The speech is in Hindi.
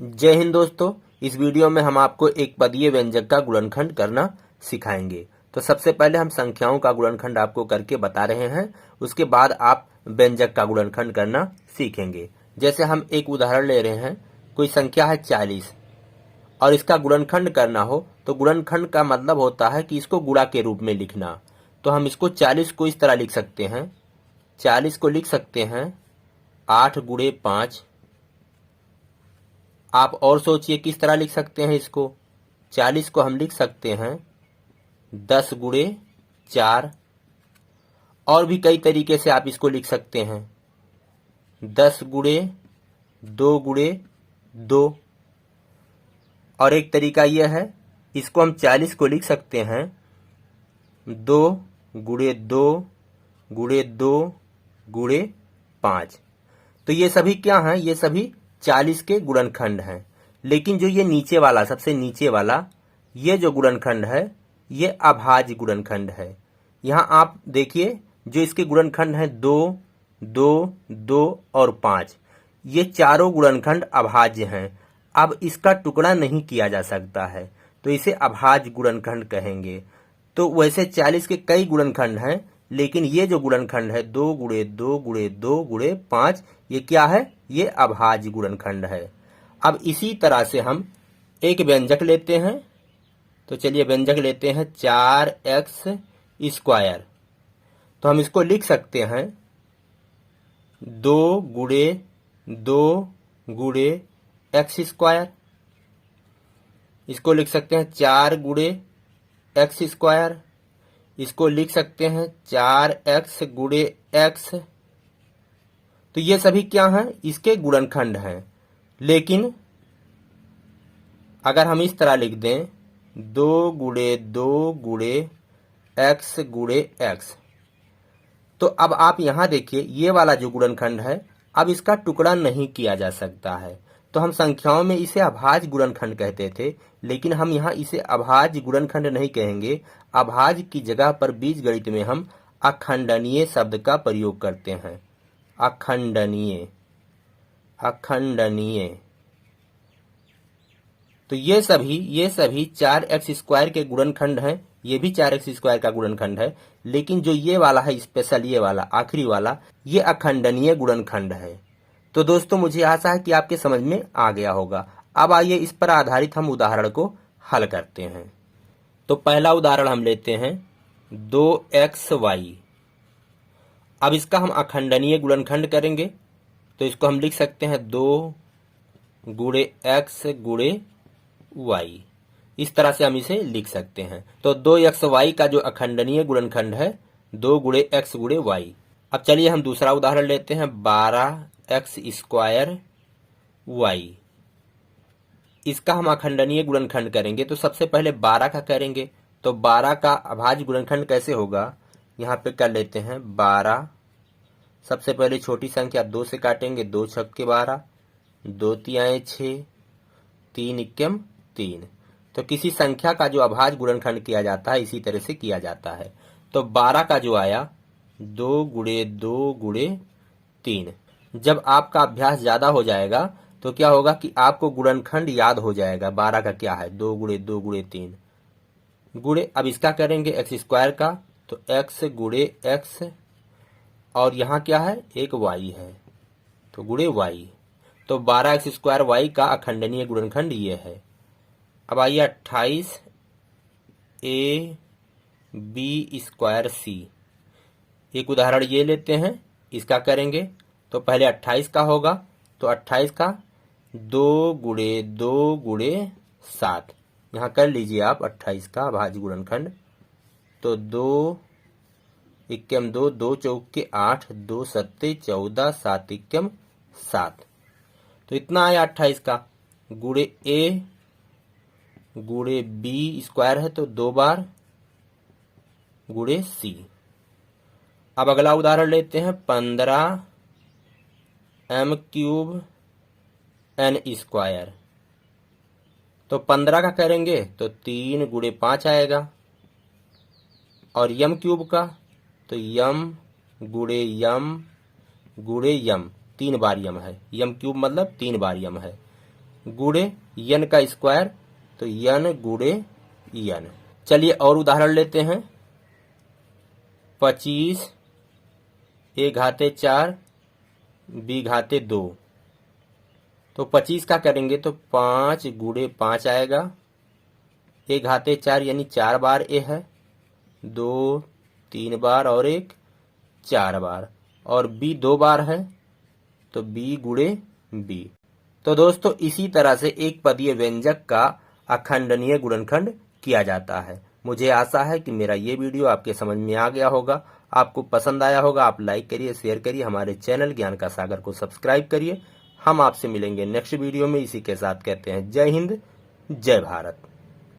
जय हिंद दोस्तों। इस वीडियो में हम आपको एक पदीय व्यंजक का गुणनखंड करना सिखाएंगे। तो सबसे पहले हम संख्याओं का गुणनखंड आपको करके बता रहे हैं, उसके बाद आप व्यंजक का गुणनखंड करना सीखेंगे। जैसे हम एक उदाहरण ले रहे हैं, कोई संख्या है 40 और इसका गुणनखंड करना हो तो गुणनखंड का मतलब होता है कि इसको गुणा के रूप में लिखना। तो हम इसको 40 को इस तरह लिख सकते हैं, 40 को लिख सकते हैं 8 गुणे 5। आप और सोचिए किस तरह लिख सकते हैं इसको। 40 को हम लिख सकते हैं 10 गुणे 4। और भी कई तरीके से आप इसको लिख सकते हैं 10 गुणे 2 गुणे 2। और एक तरीका यह है, इसको हम 40 को लिख सकते हैं 2 गुणे 2 गुणे 2 गुणे 5। तो ये सभी क्या हैं? ये सभी 40 के गुणनखंड हैं। लेकिन जो ये नीचे वाला, सबसे नीचे वाला, ये जो गुणनखंड है ये अभाज्य गुणनखंड है। यहाँ आप देखिए, जो इसके गुणनखंड हैं 2 2 2 और 5, ये चारों गुणनखंड अभाज्य हैं। अब इसका टुकड़ा नहीं किया जा सकता है, तो इसे अभाज्य गुणनखंड कहेंगे। तो वैसे 40 के कई गुणनखंड हैं, लेकिन ये जो गुणनखंड है 2 गुणे 2 गुणे 2 गुणे 5, ये क्या है? ये अभाज्य गुणनखंड है। अब इसी तरह से हम एक व्यंजक लेते हैं। तो चलिए व्यंजक लेते हैं 4x²। तो हम इसको लिख सकते हैं 2 गुणे 2 गुणे x²। इसको लिख सकते हैं 4 गुणे x²। इसको लिख सकते हैं 4x गुणे x। तो ये सभी क्या हैं? इसके गुणनखंड हैं। लेकिन अगर हम इस तरह लिख दें 2 गुणे 2 गुणे x गुणे x, तो अब आप यहां देखिए, ये वाला जो गुणनखंड है अब इसका टुकड़ा नहीं किया जा सकता है। तो हम संख्याओं में इसे अभाज्य गुणनखंड कहते थे, लेकिन हम यहाँ इसे अभाज्य गुणनखंड नहीं कहेंगे। अभाज्य की जगह पर बीजगणित में हम अखंडनीय शब्द का प्रयोग करते हैं। अखंडनीय, अखंडनीय। तो ये सभी 4x² के गुणनखंड हैं। ये भी 4x² का गुणनखंड है, लेकिन जो ये वाला है स्पेशल, ये वाला आखिरी वाला, ये अखंडनीय गुणनखंड है। तो दोस्तों, मुझे आशा है कि आपके समझ में आ गया होगा। अब आइए इस पर आधारित हम उदाहरण को हल करते हैं। तो पहला उदाहरण हम लेते हैं 2xy। अब इसका हम अखंडनीय गुणनखंड करेंगे। तो इसको हम लिख सकते हैं 2 गुणे x गुणे y। इस तरह से हम इसे लिख सकते हैं। तो 2xy का जो अखंडनीय गुणनखंड है 2 गुणे x गुणे y। अब चलिए हम दूसरा उदाहरण लेते हैं 12x² y। इसका हम अखंडनीय गुणनखंड करेंगे। तो सबसे पहले 12 का करेंगे। तो 12 का अभाज्य गुणनखंड कैसे होगा? यहाँ पे कर लेते हैं 12। सबसे पहले छोटी संख्या 2 से काटेंगे, 2 छक्के 12, 2 तियाएं 6, 3 इक्कम 3। तो किसी संख्या का जो अभाज्य गुणनखंड किया जाता है इसी तरह से किया जाता है। तो 12 का जो आया 2 गुणे 2 गुणे 3। जब आपका अभ्यास ज्यादा हो जाएगा तो क्या होगा कि आपको गुणनखंड याद हो जाएगा। 12 का क्या है? 2 गुणे 2 गुणे 3 गुणे। अब इसका करेंगे x² का। तो x गुणे x, और यहाँ क्या है? एक y है, तो गुणे y। तो 12x² y का अखंडनीय गुणनखंड ये है। अब आइए 28ab²c। एक उदाहरण ये लेते हैं, इसका करेंगे। तो पहले 28 का होगा। तो 28 का 2 गुणे 2 गुणे 7। यहाँ कर लीजिए आप 28 का अभाज्य गुणनखंड। तो 2 इक्कम 2, 2 चौके 8, 2 सत्ते 14, 7 इक्कम 7। तो इतना आया 28 का। गुणे a गुणे b² है, तो 2 बार गुणे c। अब अगला उदाहरण लेते हैं 15m³ n²। तो 15 का करेंगे तो 3 गुणे 5 आएगा। और m³ का तो m गुणे m गुणे m, 3 बार m है। m³ मतलब 3 बार m है। गुणे यन का स्क्वायर, तो यन गुणे यन। चलिए और उदाहरण लेते हैं। 25 a घाते 4 b घाते 2। तो 25 का करेंगे तो 5 गुणे 5 आएगा। a घाते 4 यानी 4 बार a है, 2 3 बार और 1 4 बार, और b 2 बार है तो b गुणे b। तो दोस्तों इसी तरह से एक पदीय व्यंजक का अखंडनीय गुणनखंड किया जाता है। मुझे आशा है कि मेरा ये वीडियो आपके समझ में आ गया होगा, आपको पसंद आया होगा। आप लाइक करिए, शेयर करिए, हमारे चैनल ज्ञान का सागर को सब्सक्राइब करिए। हम आपसे मिलेंगे नेक्स्ट वीडियो में। इसी के साथ कहते हैं जय हिंद, जय भारत।